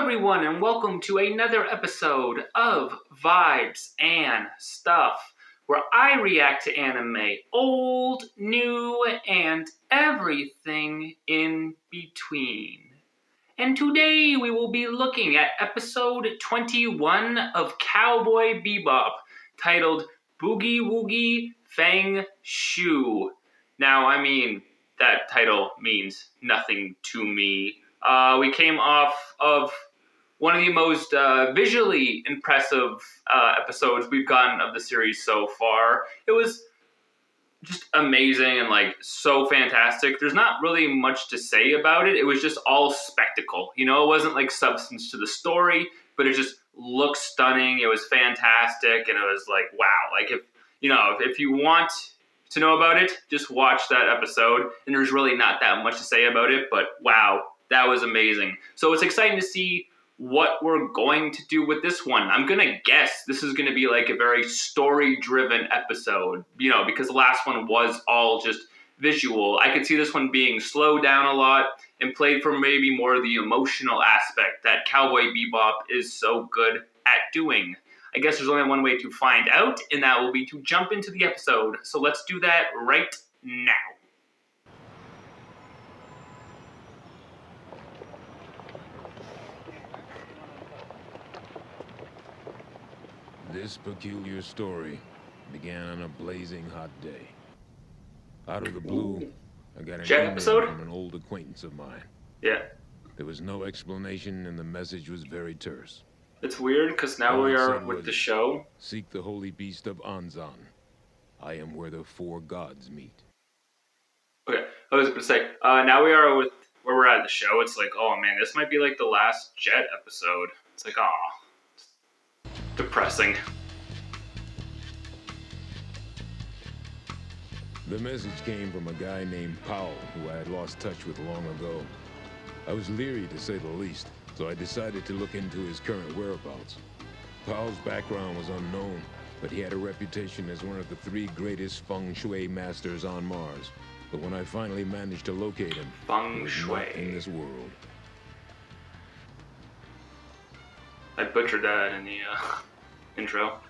everyone, and welcome to another episode of Vibes and Stuff, where I react to anime, old, new, and everything in between. And today we will be looking at episode 21 of Cowboy Bebop, titled Boogie Woogie Feng Shui. Now, that title means nothing to me. We came off of one of the most visually impressive episodes we've gotten of the series so far. It was just amazing and so fantastic. There's not really much to say about it. It was just all spectacle. It wasn't substance to the story, but it just looked stunning. It was fantastic, and it was wow. If you want to know about it, just watch that episode. And there's really not that much to say about it, but wow, that was amazing. So it's exciting to see what we're going to do with this one. I'm going to guess this is going to be a very story-driven episode, because the last one was all just visual. I could see this one being slowed down a lot and played for maybe more of the emotional aspect that Cowboy Bebop is so good at doing. I guess there's only one way to find out, and that will be to jump into the episode. So let's do that right now. This peculiar story began on a blazing hot day. Out of the blue, I got an email from an old acquaintance of mine. Yeah. There was no explanation, and the message was very terse. It's weird, because now we are with the show. Seek the holy beast of Anzan. I am where the four gods meet. Okay, I was going to say, now we are with where we're at the show. It's oh man, this might be the last Jet episode. It's aw. Depressing. The message came from a guy named Powell, who I had lost touch with long ago. I was leery, to say the least, so I decided to look into his current whereabouts. Powell's background was unknown, but he had a reputation as one of the 3 greatest Feng Shui masters on Mars. But when I finally managed to locate him, he was not in this world. I butchered that in the intro.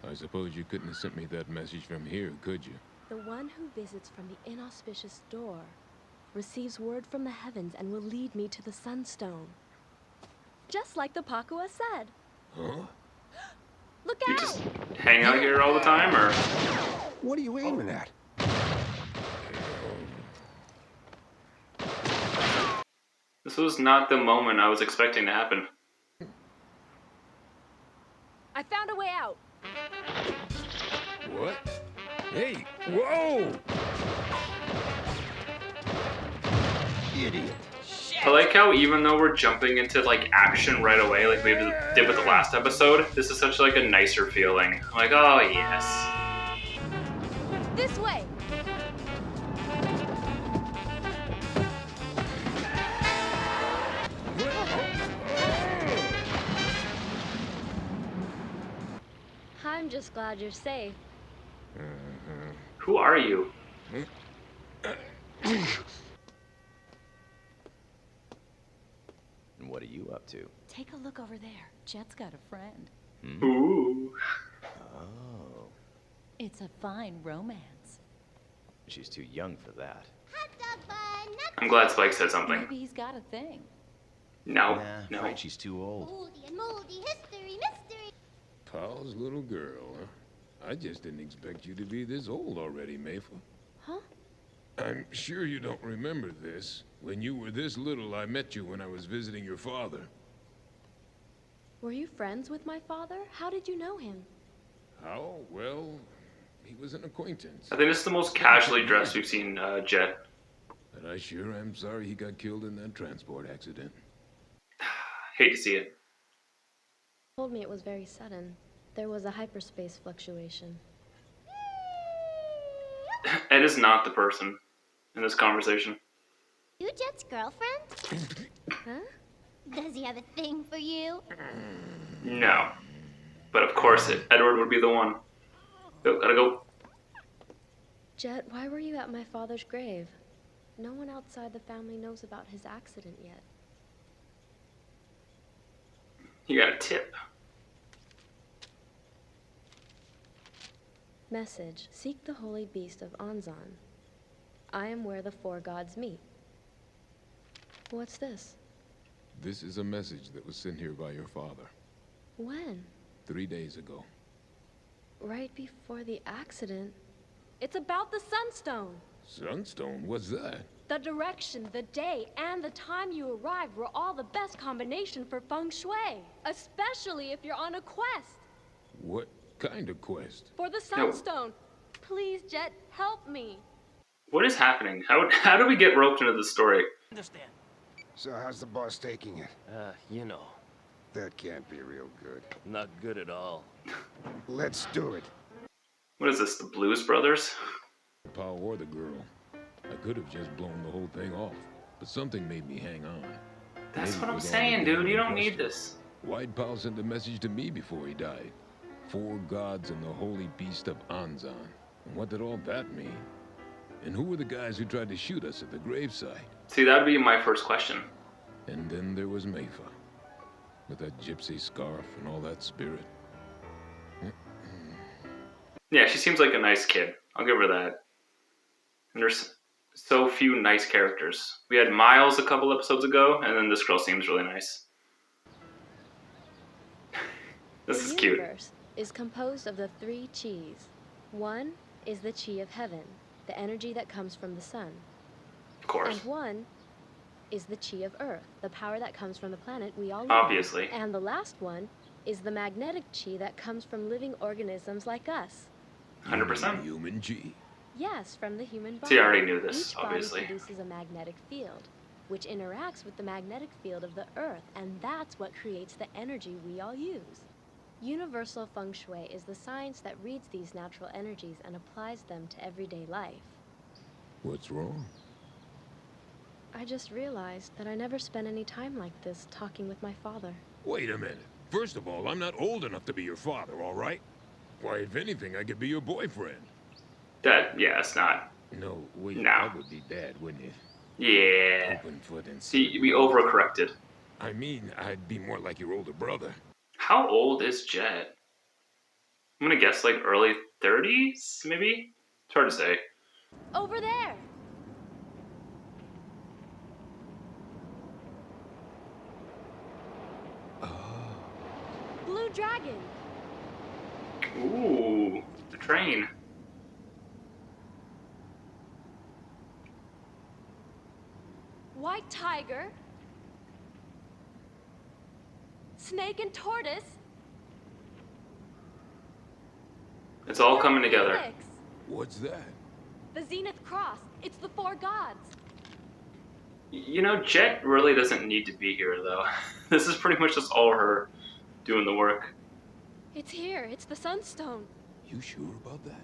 I suppose you couldn't have sent me that message from here, could you? The one who visits from the inauspicious door receives word from the heavens and will lead me to the Sunstone. Just like the Pakua said. Huh? Look You out! just hang out here all the time, or? What are you aiming at? This was not the moment I was expecting to happen. I found a way out. What? Hey, whoa! Idiot. I like how even though we're jumping into action right away, like we did with the last episode, this is such a nicer feeling. I'm oh yes. This way. I'm just glad you're safe. Who are you? And what are you up to? Take a look over there. Jet's got a friend. Ooh. Oh. It's a fine romance. She's too young for that. I'm glad Spike said something. Maybe he's got a thing. No, Nah, no. afraid she's too old. Moldy and moldy history, mystery. Powell's little girl, huh? I just didn't expect you to be this old already, Mayfa. Huh? I'm sure you don't remember this. When you were this little, I met you when I was visiting your father. Were you friends with my father? How did you know him? How? Well, he was an acquaintance. I think this is the most casually dressed we've seen Jet. But I sure am sorry he got killed in that transport accident. Hate to see it. Told me it was very sudden. There was a hyperspace fluctuation. Ed is not the person in this conversation. You Jet's girlfriend? Huh? Does he have a thing for you? No. But of course, Edward would be the one. Go, gotta go. Jet, why were you at my father's grave? No one outside the family knows about his accident yet. You got a tip. Message. Seek the holy beast of Anzan. I am where the four gods meet. What's this? This is a message that was sent here by your father. When? 3 days ago. Right before the accident. It's about the Sunstone. Sunstone? What's that? The direction, the day, and the time you arrived were all the best combination for Feng Shui. Especially if you're on a quest. What kind of quest? For the Sunstone. Please, Jet, help me. What is happening? How do we get roped into the story? Understand. So how's the boss taking it? You know, That can't be real good. not good at all. Let's do it. What is this, the Blues Brothers? Pal or the girl. I could have just blown the whole thing off, but something made me hang on. That's Maybe what it I'm was all saying, the dude. You damn don't need question. this. Why'd Pal send a message to me before he died? 4 gods and the holy beast of Anzan. And what did all that mean? And who were the guys who tried to shoot us at the gravesite? See, that would be my first question. And then there was Mayfa, with that gypsy scarf and all that spirit. Yeah, she seems like a nice kid. I'll give her that. And there's so few nice characters. We had Miles a couple episodes ago, and then this girl seems really nice. This is The cute. universe is composed of the 3 Chis. One is the Chi of heaven, the energy that comes from the sun. Of course. And one is the Chi of earth, the power that comes from the planet we all live on. Obviously. And the last one is the magnetic Chi that comes from living organisms like us. 100%. Human G. Yes, from the human body. See, I already knew this, Each obviously. body produces a magnetic field, which interacts with the magnetic field of the earth, and that's what creates the energy we all use. Universal Feng Shui is the science that reads these natural energies and applies them to everyday life. What's wrong? I just realized that I never spent any time like this talking with my father. Wait a minute. First of all, I'm not old enough to be your father, all right? Why, if anything, I could be your boyfriend. That, yeah, it's not. No, wait, No. that would be bad, wouldn't it? Yeah. Open foot and See, we overcorrected. I mean, I'd be more like your older brother. How old is Jet? I'm gonna guess like early 30s, maybe? It's hard to say. Over there! Blue Dragon! Ooh, the train. White Tiger! Snake and Tortoise! It's all coming together. Phoenix. What's that? The Zenith Cross. It's the 4 gods. You know, Jet really doesn't need to be here, though. This is pretty much just all her doing the work. It's here. It's the Sunstone. You sure about that?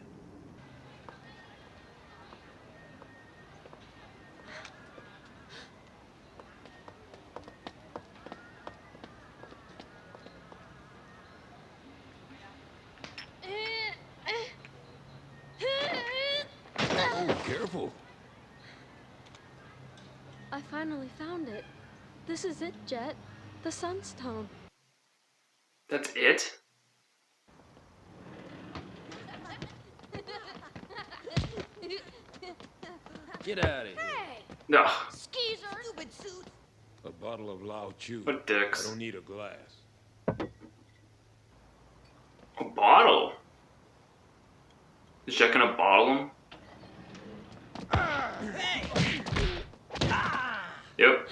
Oh, careful. I finally found it. This is it, Jet. The Sunstone. That's it? Get out of here. No. Skeezer. Stupid suit. A bottle of Lao Chu. What dicks? I don't need a glass. A bottle? Is Jet gonna bottle him? Yep.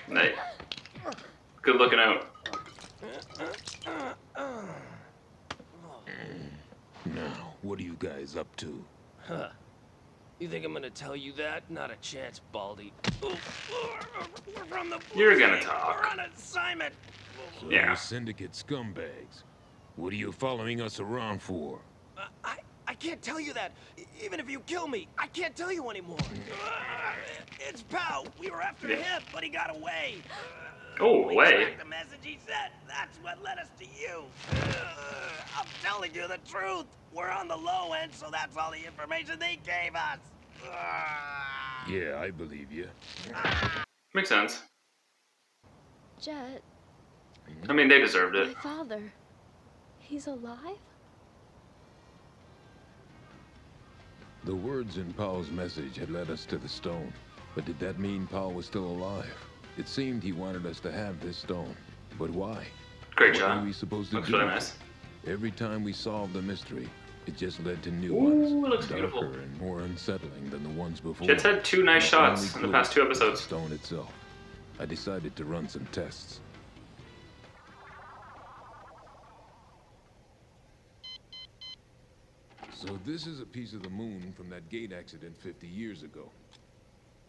Nice. Good looking out. Now, what are you guys up to? Huh. You think I'm gonna tell you that? Not a chance, Baldy. We're from the You're gonna Boogie. talk. We're on assignment. So Yeah. you syndicate scumbags. What are you following us around for? I can't tell you that. Even if you kill me, I can't tell you anymore. It's Pow. We were after Yeah. him, but he got away. Oh, We away. tracked the message he sent. That's what led us to you. I'm telling you the truth. We're on the low end, so that's all the information they gave us. Yeah, I believe you. Makes sense. Jet, I mean, they deserved My it. father. He's alive? The words in Powell's message had led us to the stone. But did that mean Powell was still alive? It seemed he wanted us to have this stone. But why? Great What job. were we supposed to Looks do? really with nice. it? Every time we solved the mystery, it just led to new Ooh, ones. it looks darker beautiful. and more unsettling than the ones before. Jet's had 2 nice The only shots in the clue past 2 was the episodes. stone itself. I decided to run some tests. So this is a piece of the moon from that gate accident 50 years ago.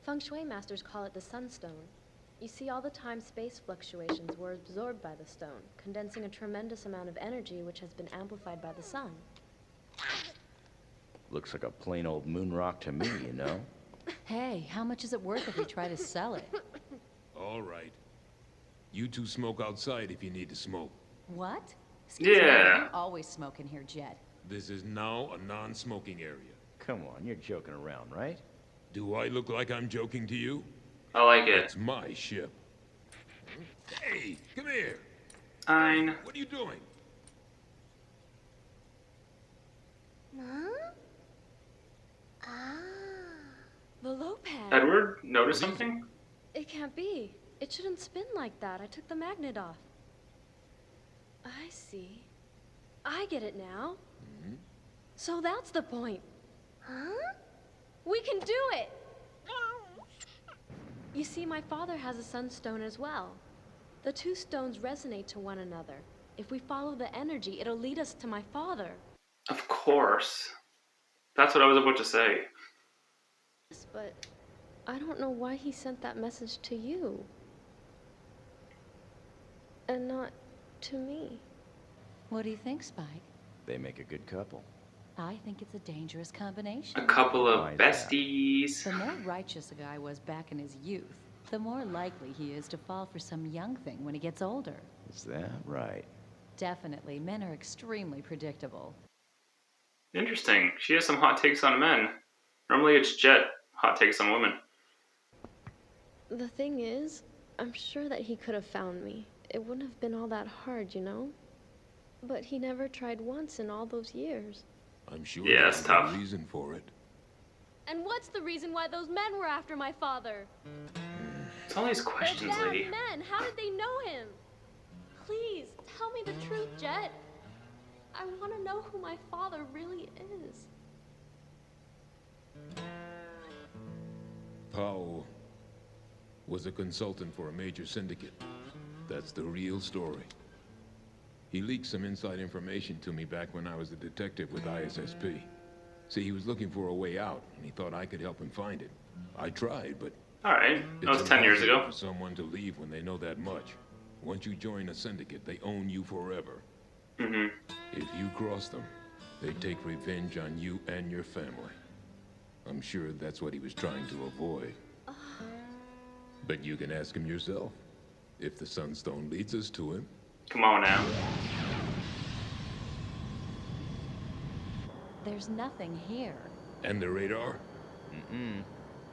Feng Shui masters call it the Sunstone. You see, all the time-space fluctuations were absorbed by the stone, condensing a tremendous amount of energy which has been amplified by the sun. Looks like a plain old moon rock to me, you know? Hey, how much is it worth if we try to sell it? All right. You two smoke outside if you need to smoke. What? Excuse me, Yeah. you always smoke in here, Jet. This is now a non-smoking area. Come on, you're joking around, right? Do I look like I'm joking to you? I like it. It's my ship. Hey, come here. Fine. What are you doing? Mom? Ah. The low pad. Edward, notice something? It can't be. It shouldn't spin like that. I took the magnet off. I see. I get it now. So that's the point. Huh? We can do it! You see, my father has a sunstone as well. The 2 stones resonate to one another. If we follow the energy, it'll lead us to my father. Of course. That's what I was about to say. Yes, but I don't know why he sent that message to you. And not to me. What do you think, Spike? They make a good couple. I think it's a dangerous combination. A couple of Why is that? besties. The more righteous a guy was back in his youth, the more likely he is to fall for some young thing when he gets older. Is that right? Definitely, men are extremely predictable. Interesting. She has some hot takes on men. Normally it's Jet, hot takes on women. The thing is, I'm sure that he could have found me. It wouldn't have been all that hard, you know? But he never tried once in all those years. I'm sure Yeah, there's it's a tough. reason for it. And what's the reason why those men were after my father? It's all these They're questions, bad lady. men. How did they know him? Please, tell me the truth, Jet. I want to know who my father really is. Powell was a consultant for a major syndicate. That's the real story. He leaked some inside information to me back when I was a detective with ISSP. See, he was looking for a way out, and he thought I could help him find it. I tried, but Alright, that was it's 10 years impossible ago. for someone to leave when they know that much. Once you join a syndicate, they own you forever. Mm-hmm. If you cross them, they take revenge on you and your family. I'm sure that's what he was trying to avoid. But you can ask him yourself. If the Sunstone leads us to him, Come on now. There's nothing here. and the radar,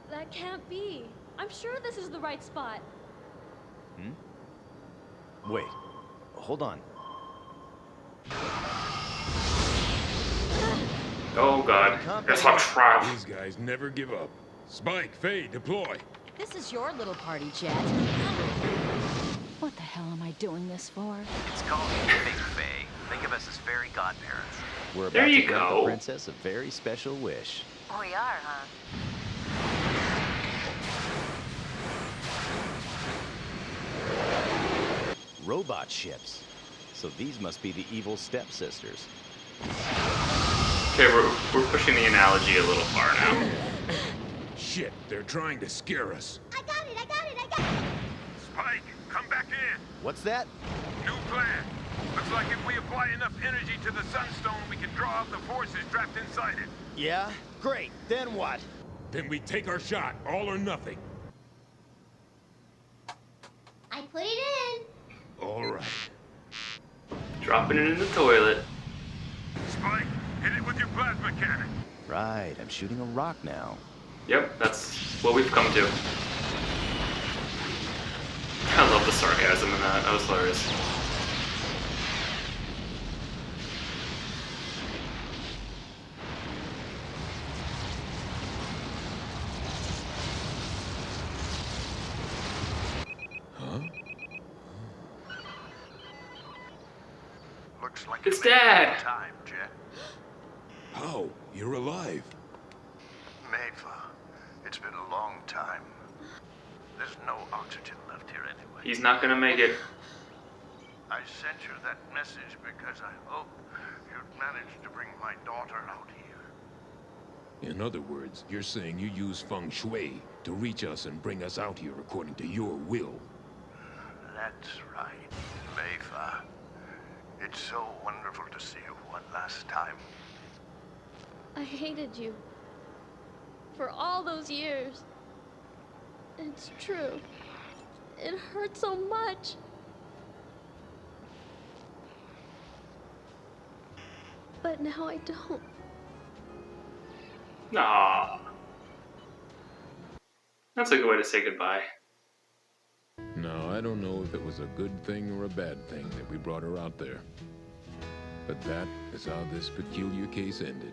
That can't be. I'm sure this is the right spot. Wait, hold on. Oh god. That's hot trap. these guys never give up. Spike, Faye, deploy. This is your little party, Jet. What the hell am I doing this for? It's called Big Faye. Think of us as fairy godparents. We're about There you to grant go. the princess a very special wish. We are, huh? Robot ships. So these must be the evil stepsisters. Okay, we're pushing the analogy a little far now. Shit, they're trying to scare us. I got it, I got it, I got it! Spike, come back in. What's that? New plan. Looks like if we apply enough energy to the Sunstone, we can draw out the forces trapped inside it. Yeah? Great. Then what? Then we take our shot, all or nothing. I put it in! All right. Dropping it in the toilet. Spike, hit it with your plasma cannon. Right, I'm shooting a rock now. Yep, that's what we've come to. I love the sarcasm in that. That was hilarious. Looks like It's you made it Dad. in time, Jet. How? You're alive. Mayfa, it's been a long time. There's no oxygen left here anyway. He's not gonna make it. I sent you that message because I hoped you'd manage to bring my daughter out here. In other words, you're saying you use Feng Shui to reach us and bring us out here according to your will. That's right, Mayfa. It's so wonderful to see you one last time. I hated you. For all those years. It's true. It hurt so much. But now I don't. Aww. That's a good way to say goodbye. Now, I don't know if it was a good thing or a bad thing that we brought her out there. But that is how this peculiar case ended.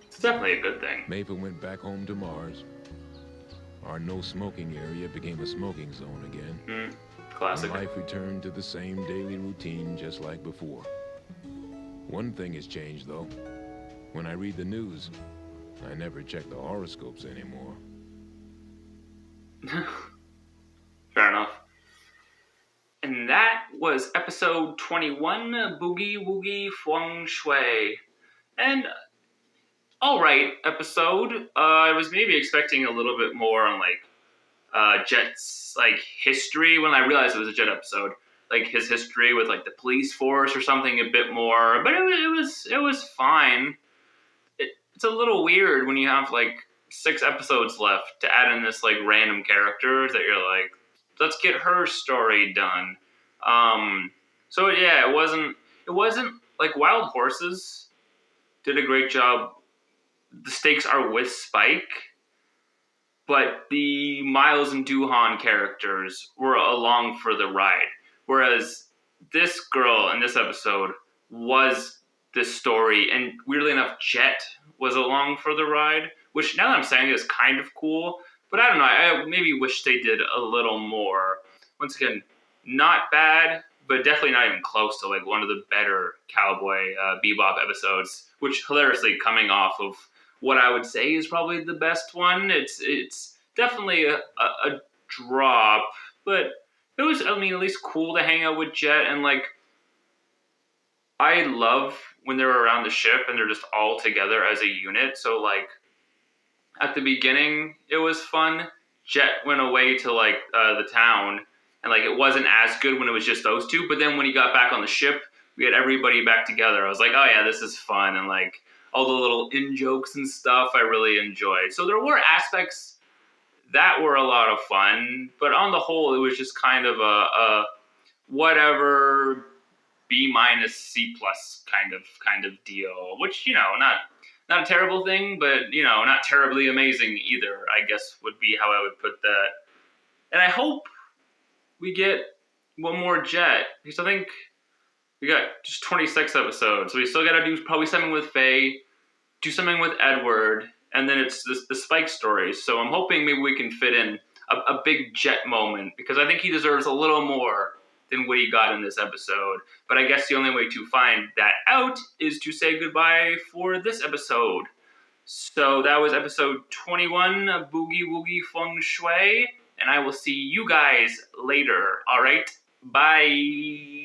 It's definitely a good thing. Mayfa went back home to Mars. Our no-smoking area became a smoking zone again. Classic. And life returned to the same daily routine just like before. One thing has changed, though. When I read the news, I never check the horoscopes anymore. Fair enough. And that was episode 21, Boogie Woogie Feng Shui. And, alright episode. I was maybe expecting a little bit more on, like, Jet's, like, history when I realized it was a Jet episode. Like, his history with, like, the police force or something a bit more. But it was fine. It's a little weird when you have, like, 6 episodes left to add in this, like, random character that you're like, let's get her story done. So yeah, it wasn't like Wild Horses did a great job. The stakes are with Spike, but the Miles and Doohan characters were along for the ride. Whereas this girl in this episode was the story, and weirdly enough, Jet was along for the ride, which now that I'm saying is kind of cool, but I don't know, I maybe wish they did a little more. Once again, not bad, but definitely not even close to like one of the better Cowboy Bebop episodes, which hilariously coming off of what I would say is probably the best one. It's definitely a drop, but it was, I mean, at least cool to hang out with Jet, and like, I love when they're around the ship and they're just all together as a unit. So like, at the beginning, it was fun. Jet went away to like the town, and like it wasn't as good when it was just those two. But then when he got back on the ship, we had everybody back together. I was like, oh yeah, this is fun, and like all the little in jokes and stuff, I really enjoyed. So there were aspects that were a lot of fun, but on the whole, it was just kind of a whatever B- C+ kind of deal. Which, you know, not a terrible thing, but, you know, not terribly amazing either, I guess would be how I would put that. And I hope we get one more Jet, because I think we got just 26 episodes, so we still got to do probably something with Faye, do something with Edward, and then it's the Spike stories. So I'm hoping maybe we can fit in a big Jet moment, because I think he deserves a little more than what he got in this episode. But I guess the only way to find that out is to say goodbye for this episode. So that was episode 21, Boogie Woogie Feng Shui, and I will see you guys later. All right, bye.